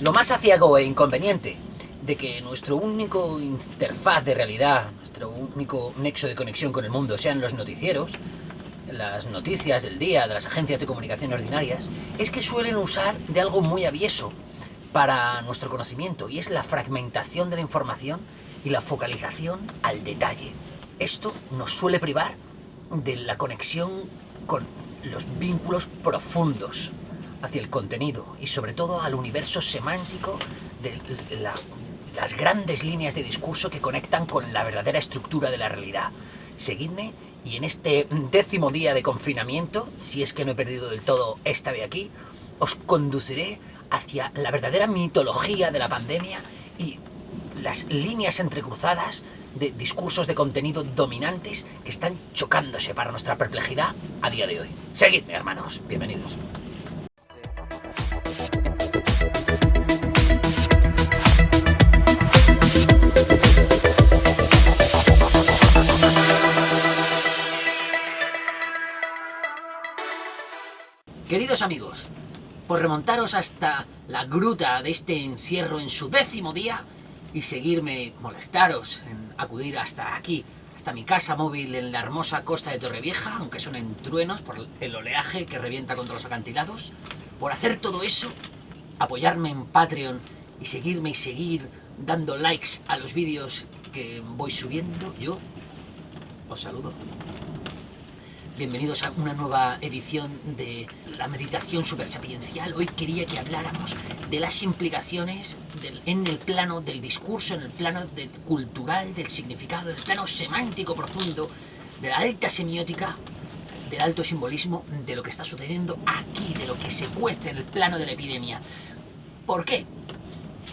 Lo más aciago e inconveniente de que nuestro único interfaz de realidad, nuestro único nexo de conexión con el mundo sean los noticieros, las noticias del día de las agencias de comunicación ordinarias, es que suelen usar de algo muy avieso para nuestro conocimiento, y es la fragmentación de la información y la focalización al detalle. Esto nos suele privar de la conexión con los vínculos profundos hacia el contenido y sobre todo al universo semántico de las grandes líneas de discurso que conectan con la verdadera estructura de la realidad. Seguidme y en este 10º día de confinamiento, si es que no he perdido del todo esta de aquí, os conduciré hacia la verdadera mitología de la pandemia y las líneas entrecruzadas de discursos de contenido dominantes que están chocándose para nuestra perplejidad a día de hoy. Seguidme, hermanos. Bienvenidos. Queridos amigos, por remontaros hasta la gruta de este encierro en su 10º día y seguirme, molestaros en acudir hasta aquí, hasta mi casa móvil en la hermosa costa de Torrevieja, aunque suenen truenos por el oleaje que revienta contra los acantilados, por hacer todo eso, apoyarme en Patreon y seguirme y seguir dando likes a los vídeos que voy subiendo, yo os saludo. Bienvenidos a una nueva edición de la meditación supersapiencial. Hoy quería que habláramos de las implicaciones en el plano del discurso, en el plano cultural, del significado, en el plano semántico profundo, de la alta semiótica, del alto simbolismo, de lo que está sucediendo aquí, de lo que se cuesta en el plano de la epidemia. ¿Por qué?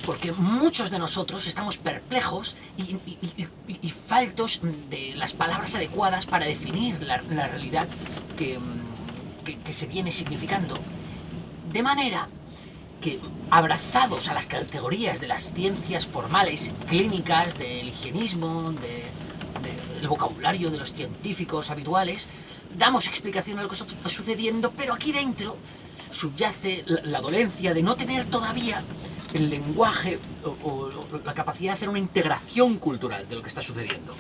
Porque muchos de nosotros estamos perplejos y faltos de las palabras adecuadas para definir la realidad que se viene significando. De manera que, abrazados a las categorías de las ciencias formales, clínicas, del higienismo, del vocabulario de los científicos habituales, damos explicación a lo que está sucediendo, pero aquí dentro subyace la dolencia de no tener todavía el lenguaje o la capacidad de hacer una integración cultural de lo que está sucediendo.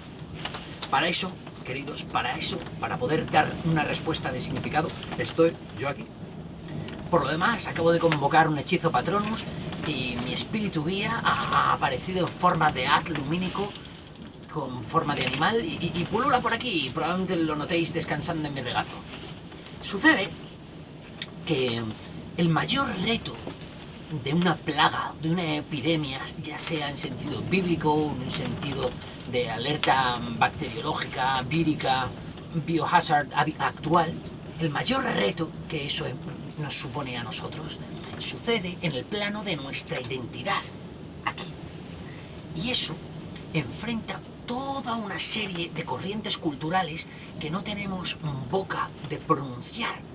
Para eso, queridos, para poder dar una respuesta de significado, estoy yo aquí. Por lo demás, acabo de convocar un hechizo Patronus y mi espíritu guía ha aparecido en forma de haz lumínico con forma de animal y pulula por aquí, y probablemente lo notéis descansando en mi regazo. Sucede que el mayor reto de una plaga, de una epidemia, ya sea en sentido bíblico o en un sentido de alerta bacteriológica, vírica, biohazard actual, el mayor reto que eso nos supone a nosotros sucede en el plano de nuestra identidad, aquí. Y eso enfrenta toda una serie de corrientes culturales que no tenemos boca de pronunciar.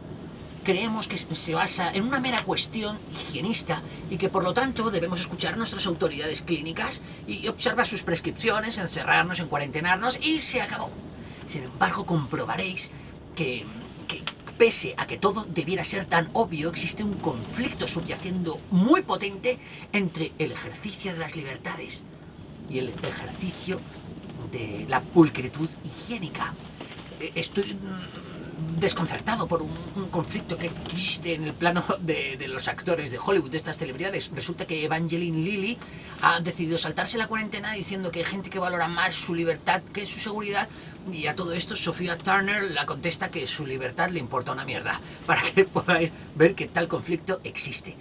Creemos que se basa en una mera cuestión higienista y que por lo tanto debemos escuchar a nuestras autoridades clínicas y observar sus prescripciones, encerrarnos, encuarentenarnos y se acabó. Sin embargo, comprobaréis que pese a que todo debiera ser tan obvio, existe un conflicto subyacendo muy potente entre el ejercicio de las libertades y el ejercicio de la pulcritud higiénica. Estoy desconcertado por un conflicto que existe en el plano de los actores de Hollywood, de estas celebridades. Resulta que Evangeline Lilly ha decidido saltarse la cuarentena diciendo que hay gente que valora más su libertad que su seguridad, y a todo esto Sophia Turner la contesta que su libertad le importa una mierda, para que podáis ver que tal conflicto existe.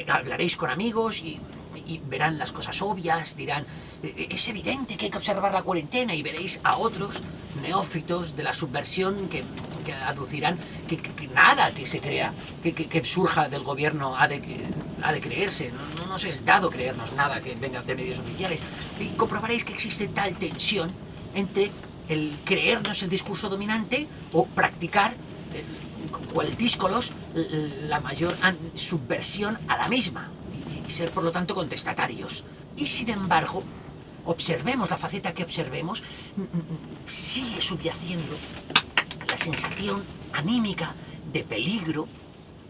Hablaréis con amigos y verán las cosas obvias, dirán es evidente que hay que observar la cuarentena, y veréis a otros neófitos de la subversión que aducirán que nada que se crea, que surja del gobierno ha de creerse. No nos es dado creernos nada que venga de medios oficiales, y comprobaréis que existe tal tensión entre el creernos el discurso dominante o practicar cual díscolos la mayor subversión a la misma y ser por lo tanto contestatarios. Y sin embargo, observemos la faceta que observemos, sigue subyaciendo la sensación anímica de peligro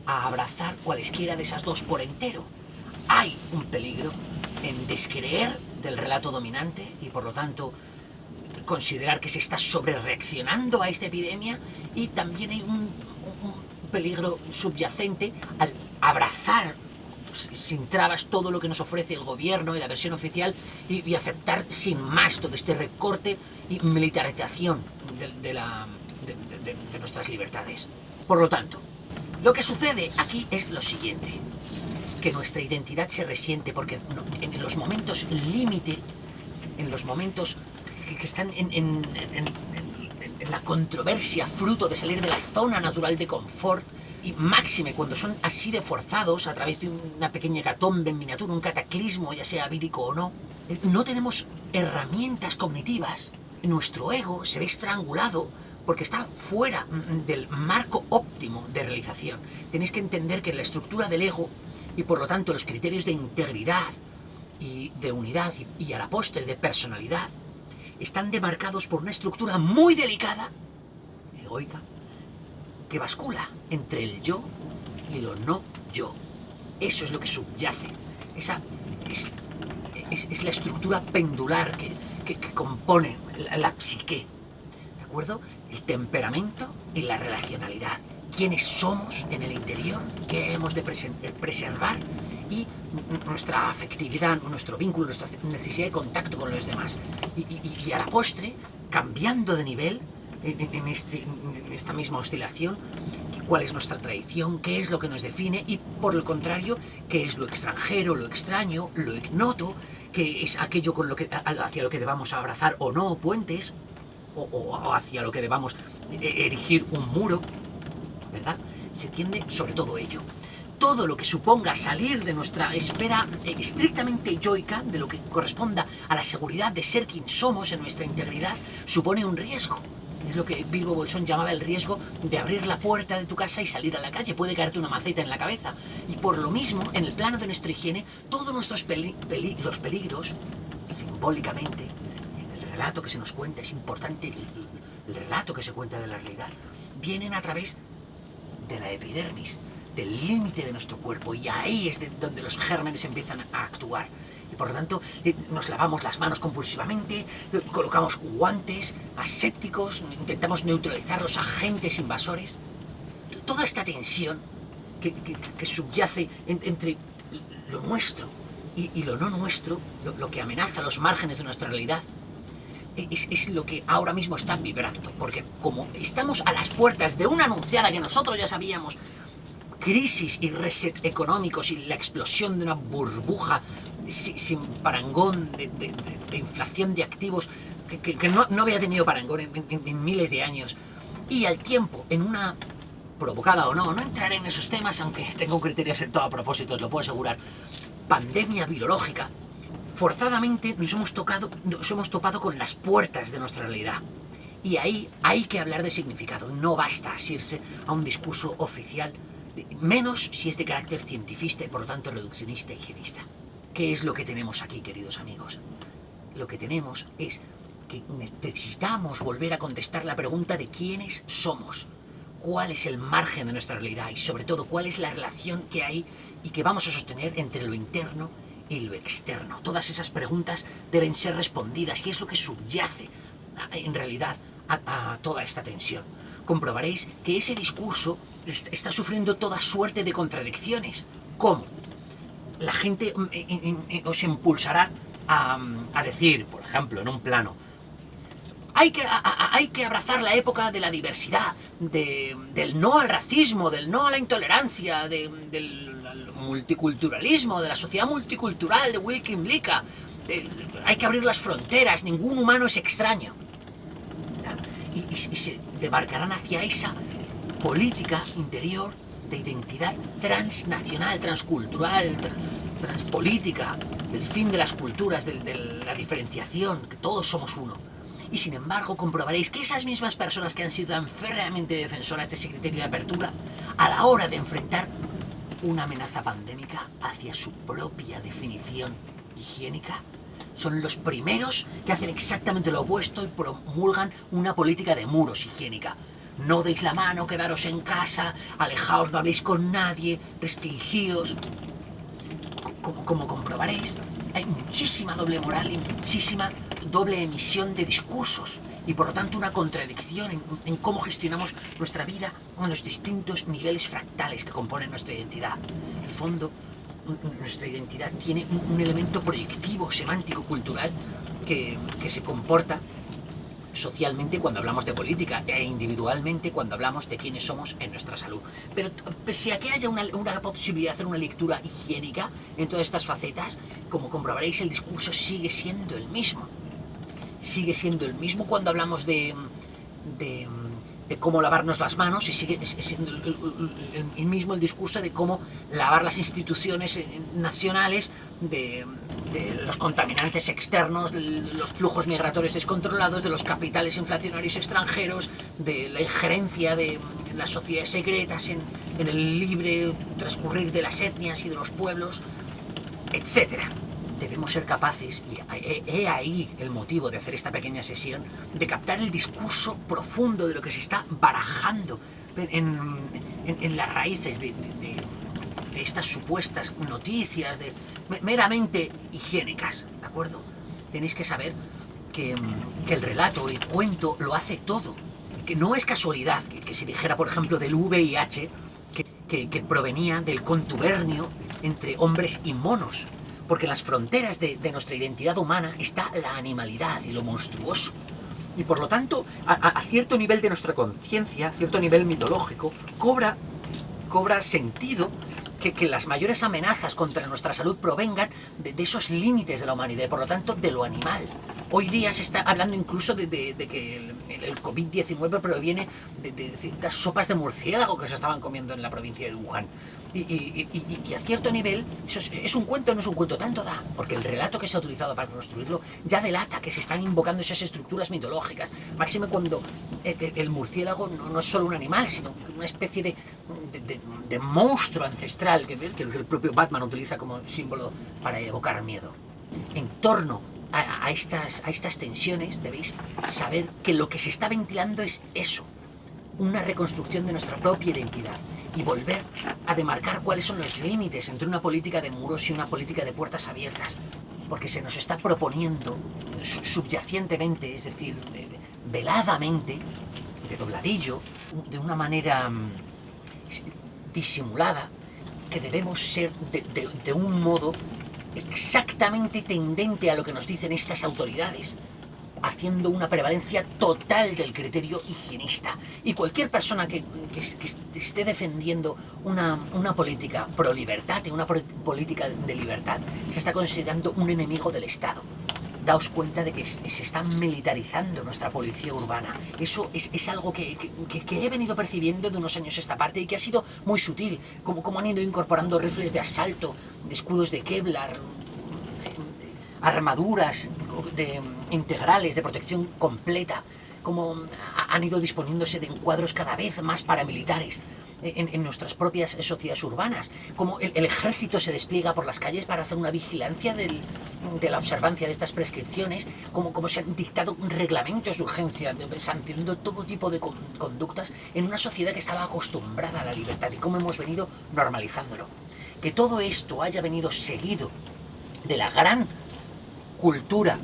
a abrazar cualesquiera de esas dos por entero. hay un peligro en descreer del relato dominante y por lo tanto considerar que se está sobrereaccionando a esta epidemia, y también hay un peligro subyacente al abrazar sin trabas todo lo que nos ofrece el gobierno y la versión oficial y aceptar sin más todo este recorte y militarización de nuestras libertades. Por lo tanto, lo que sucede aquí es lo siguiente, que nuestra identidad se resiente porque en los momentos límite, en los momentos que están en la controversia fruto de salir de la zona natural de confort, y máxime cuando son así de forzados a través de una pequeña hecatombe en miniatura, un cataclismo, ya sea vírico o no, no tenemos herramientas cognitivas. Nuestro ego se ve estrangulado porque está fuera del marco óptimo de realización. Tenéis que entender que la estructura del ego y por lo tanto los criterios de integridad y de unidad y a la postre de personalidad están demarcados por una estructura muy delicada, egoica, que bascula entre el yo y lo no yo. Eso es lo que subyace. Esa es la estructura pendular que compone la psique. ¿De acuerdo? El temperamento y la relacionalidad. Quiénes somos en el interior, qué hemos de preservar, y nuestra afectividad, nuestro vínculo, nuestra necesidad de contacto con los demás. Y a la postre, cambiando de nivel, en esta misma oscilación, cuál es nuestra tradición, qué es lo que nos define, y por el contrario, qué es lo extranjero, lo extraño, lo ignoto, qué es aquello hacia lo que debamos abrazar o no puentes, o hacia lo que debamos erigir un muro, ¿verdad? Se tiende sobre todo ello. Todo lo que suponga salir de nuestra esfera estrictamente yoica, de lo que corresponda a la seguridad de ser quien somos en nuestra integridad, supone un riesgo. Es lo que Bilbo Bolsón llamaba el riesgo de abrir la puerta de tu casa y salir a la calle. Puede caerte una maceta en la cabeza. Y por lo mismo, en el plano de nuestra higiene, todos nuestros los peligros, simbólicamente, en el relato que se nos cuenta, es importante el relato que se cuenta de la realidad, vienen a través de la epidermis, del límite de nuestro cuerpo, y ahí es donde los gérmenes empiezan a actuar. Y por lo tanto, nos lavamos las manos compulsivamente, colocamos guantes asépticos, intentamos neutralizar los agentes invasores. Toda esta tensión que subyace entre lo nuestro y lo no nuestro, lo que amenaza los márgenes de nuestra realidad, es lo que ahora mismo está vibrando. Porque como estamos a las puertas de una anunciada que nosotros ya sabíamos, crisis y reset económicos y la explosión de una burbuja sin parangón de inflación de activos que no había tenido parangón en miles de años, y al tiempo en una provocada o no entraré en esos temas, aunque tengo un criterio asentado a propósito, os lo puedo asegurar, pandemia virológica, forzadamente nos hemos topado con las puertas de nuestra realidad. Y ahí hay que hablar de significado. No basta asirse a un discurso oficial, menos si es de carácter cientifista y por lo tanto reduccionista e higienista. ¿Qué es lo que tenemos aquí, queridos amigos? Lo que tenemos es que necesitamos volver a contestar la pregunta de quiénes somos, cuál es el margen de nuestra realidad y sobre todo cuál es la relación que hay y que vamos a sostener entre lo interno y lo externo. Todas esas preguntas deben ser respondidas y es lo que subyace en realidad a toda esta tensión. Comprobaréis que ese discurso está sufriendo toda suerte de contradicciones. ¿Cómo? La gente os impulsará a decir, por ejemplo, en un plano, hay que abrazar la época de la diversidad, del no al racismo, del no a la intolerancia, del multiculturalismo, de la sociedad multicultural de Wilkin Blika. Hay que abrir las fronteras, ningún humano es extraño. Y se demarcarán hacia esa política interior de identidad transnacional, transcultural, transpolítica, del fin de las culturas, de la diferenciación, que todos somos uno. Y sin embargo comprobaréis que esas mismas personas que han sido tan férreamente defensoras de ese criterio de apertura, a la hora de enfrentar una amenaza pandémica hacia su propia definición higiénica, son los primeros que hacen exactamente lo opuesto y promulgan una política de muros higiénica. No deis la mano, quedaros en casa, alejaos, no habléis con nadie, restringíos. como comprobaréis, hay muchísima doble moral y muchísima doble emisión de discursos y por lo tanto una contradicción en cómo gestionamos nuestra vida en los distintos niveles fractales que componen nuestra identidad. En el fondo, nuestra identidad tiene un elemento proyectivo, semántico, cultural que se comporta socialmente cuando hablamos de política e individualmente cuando hablamos de quiénes somos en nuestra salud. Pero pese a que haya una posibilidad de hacer una lectura higiénica en todas estas facetas, como comprobaréis, el discurso sigue siendo el mismo. Sigue siendo el mismo cuando hablamos de cómo lavarnos las manos y sigue siendo el mismo el discurso de cómo lavar las instituciones nacionales de los contaminantes externos, de los flujos migratorios descontrolados, de los capitales inflacionarios extranjeros, de la injerencia de las sociedades secretas en el libre transcurrir de las etnias y de los pueblos, etc. Debemos ser capaces, y he ahí el motivo de hacer esta pequeña sesión, de captar el discurso profundo de lo que se está barajando en las raíces de estas supuestas noticias meramente higiénicas, ¿de acuerdo? Tenéis que saber que el relato, el cuento, lo hace todo. Que no es casualidad que se dijera, por ejemplo, del VIH, que provenía del contubernio entre hombres y monos. Porque en las fronteras de nuestra identidad humana está la animalidad y lo monstruoso. Y por lo tanto, a cierto nivel de nuestra conciencia, a cierto nivel mitológico, cobra sentido que las mayores amenazas contra nuestra salud provengan de esos límites de la humanidad y por lo tanto de lo animal. Hoy día se está hablando incluso de que el COVID-19 proviene de ciertas sopas de murciélago que se estaban comiendo en la provincia de Wuhan. Y a cierto nivel, eso es un cuento, no es un cuento, tanto da, porque el relato que se ha utilizado para construirlo ya delata que se están invocando esas estructuras mitológicas, máxime cuando el murciélago no es solo un animal, sino una especie de monstruo ancestral que el propio Batman utiliza como símbolo para evocar miedo. En torno a estas tensiones debéis saber que lo que se está ventilando es eso, una reconstrucción de nuestra propia identidad y volver a demarcar cuáles son los límites entre una política de muros y una política de puertas abiertas, porque se nos está proponiendo subyacientemente, es decir, veladamente, de dobladillo, de una manera disimulada, que debemos ser de un modo exactamente tendente a lo que nos dicen estas autoridades, haciendo una prevalencia total del criterio higienista. Y cualquier persona que esté defendiendo una política pro libertad, una política de libertad, se está considerando un enemigo del Estado. Daos cuenta de que se está militarizando nuestra policía urbana. Eso es algo que he venido percibiendo de unos años a esta parte y que ha sido muy sutil, como han ido incorporando rifles de asalto, escudos de Kevlar, armaduras integrales de protección completa, como han ido disponiéndose de encuadros cada vez más paramilitares en nuestras propias sociedades urbanas, como el ejército se despliega por las calles para hacer una vigilancia de la observancia de estas prescripciones, como se han dictado reglamentos de urgencia, sancionando todo tipo de conductas en una sociedad que estaba acostumbrada a la libertad y cómo hemos venido normalizándolo. Que todo esto haya venido seguido de la gran cultura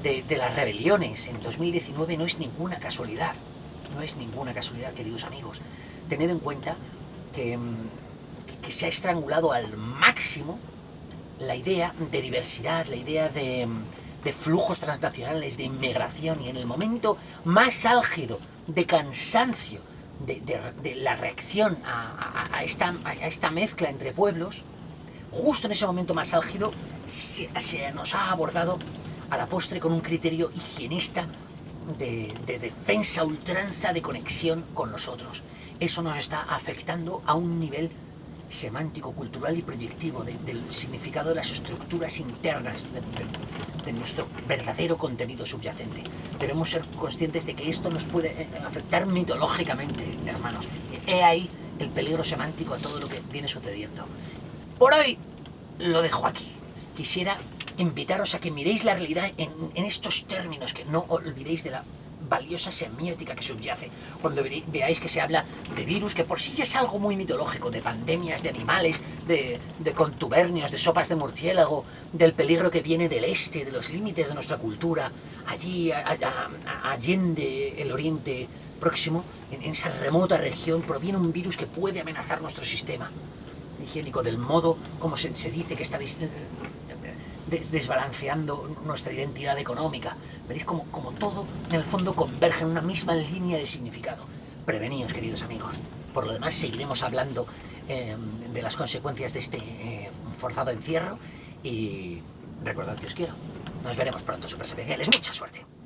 de las rebeliones en 2019 no es ninguna casualidad. No es ninguna casualidad, queridos amigos. Tened en cuenta que se ha estrangulado al máximo la idea de diversidad, la idea de flujos transnacionales, de inmigración, y en el momento más álgido de cansancio de la reacción a esta mezcla entre pueblos, justo en ese momento más álgido se nos ha abordado a la postre con un criterio higienista de defensa ultranza de conexión con los otros. Eso nos está afectando a un nivel semántico, cultural y proyectivo del significado de las estructuras internas de nuestro verdadero contenido subyacente. Debemos ser conscientes de que esto nos puede afectar mitológicamente, hermanos. He ahí el peligro semántico a todo lo que viene sucediendo. Por hoy lo dejo aquí. Quisiera invitaros a que miréis la realidad en estos términos, que no olvidéis de la valiosa semiótica que subyace cuando veáis que se habla de virus, que por sí ya es algo muy mitológico, de pandemias, de animales, de contubernios, de sopas de murciélago, del peligro que viene del este, de los límites de nuestra cultura, allí, allende el Oriente Próximo, en esa remota región, proviene un virus que puede amenazar nuestro sistema higiénico, del modo como se dice que está desbalanceando nuestra identidad económica. Veréis como todo, en el fondo, converge en una misma línea de significado. Preveníos, queridos amigos. Por lo demás, seguiremos hablando de las consecuencias de este forzado encierro y recordad que os quiero. Nos veremos pronto, superespeciales. ¡Mucha suerte!